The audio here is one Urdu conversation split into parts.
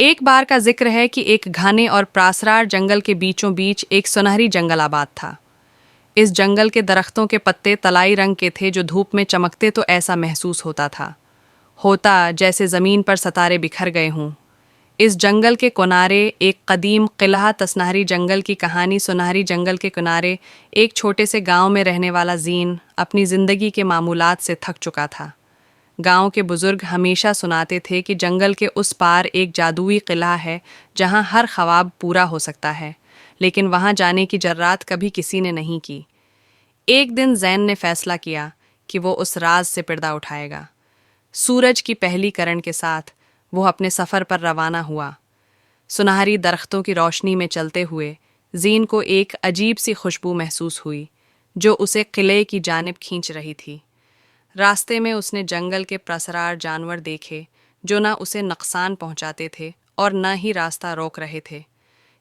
ایک بار کا ذکر ہے کہ ایک گھنے اور پراسرار جنگل کے بیچوں بیچ ایک سنہری جنگل آباد تھا۔ اس جنگل کے درختوں کے پتے طلائی رنگ کے تھے جو دھوپ میں چمکتے تو ایسا محسوس ہوتا جیسے زمین پر ستارے بکھر گئے ہوں۔ اس جنگل کے کنارے ایک قدیم قلعہ تسنہری جنگل کی کہانی سنہری جنگل کے کنارے ایک چھوٹے سے گاؤں میں رہنے والا زین اپنی زندگی کے معمولات سے تھک چکا تھا۔ گاؤں کے بزرگ ہمیشہ سناتے تھے کہ جنگل کے اس پار ایک جادوئی قلعہ ہے جہاں ہر خواب پورا ہو سکتا ہے، لیکن وہاں جانے کی جرات کبھی کسی نے نہیں کی۔ ایک دن زین نے فیصلہ کیا کہ وہ اس راز سے پردہ اٹھائے گا۔ سورج کی پہلی کرن کے ساتھ وہ اپنے سفر پر روانہ ہوا۔ سنہری درختوں کی روشنی میں چلتے ہوئے زین کو ایک عجیب سی خوشبو محسوس ہوئی جو اسے قلعے کی جانب کھینچ رہی تھی۔ راستے میں اس نے جنگل کے پراسرار جانور دیکھے جو نہ اسے نقصان پہنچاتے تھے اور نہ ہی راستہ روک رہے تھے۔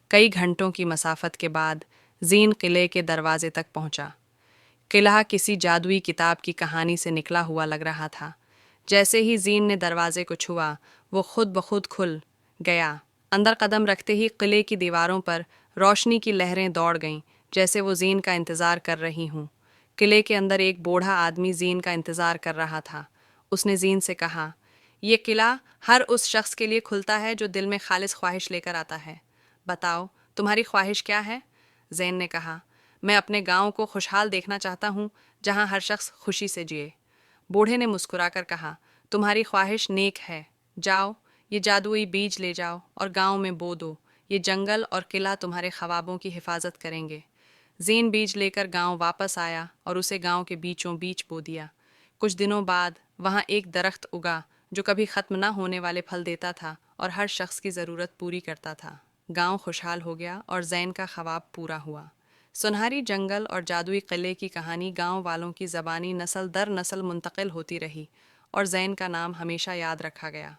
کئی گھنٹوں کی مسافت کے بعد زین قلعے کے دروازے تک پہنچا۔ قلعہ کسی جادوئی کتاب کی کہانی سے نکلا ہوا لگ رہا تھا۔ جیسے ہی زین نے دروازے کو چھوا، وہ خود بخود کھل گیا۔ اندر قدم رکھتے ہی قلعے کی دیواروں پر روشنی کی لہریں دوڑ گئیں، جیسے وہ زین کا انتظار کر رہی ہوں۔ قلعے کے اندر ایک بوڑھا آدمی زین کا انتظار کر رہا تھا۔ اس نے زین سے کہا، یہ قلعہ ہر اس شخص کے لیے کھلتا ہے جو دل میں خالص خواہش لے کر آتا ہے۔ بتاؤ، تمہاری خواہش کیا ہے؟ زین نے کہا، میں اپنے گاؤں کو خوشحال دیکھنا چاہتا ہوں جہاں ہر شخص خوشی سے جیے۔ بوڑھے نے مسکرا کر کہا، تمہاری خواہش نیک ہے، جاؤ، یہ جادوئی بیج لے جاؤ اور گاؤں میں بو دو۔ یہ جنگل اور قلعہ تمہارے خوابوں کی حفاظت کریں گے۔ زین بیج لے کر گاؤں واپس آیا اور اسے گاؤں کے بیچوں بیچ بو دیا۔ کچھ دنوں بعد وہاں ایک درخت اگا جو کبھی ختم نہ ہونے والے پھل دیتا تھا اور ہر شخص کی ضرورت پوری کرتا تھا۔ گاؤں خوشحال ہو گیا اور زین کا خواب پورا ہوا۔ سنہری جنگل اور جادوئی قلعے کی کہانی گاؤں والوں کی زبانی نسل در نسل منتقل ہوتی رہی اور زین کا نام ہمیشہ یاد رکھا گیا۔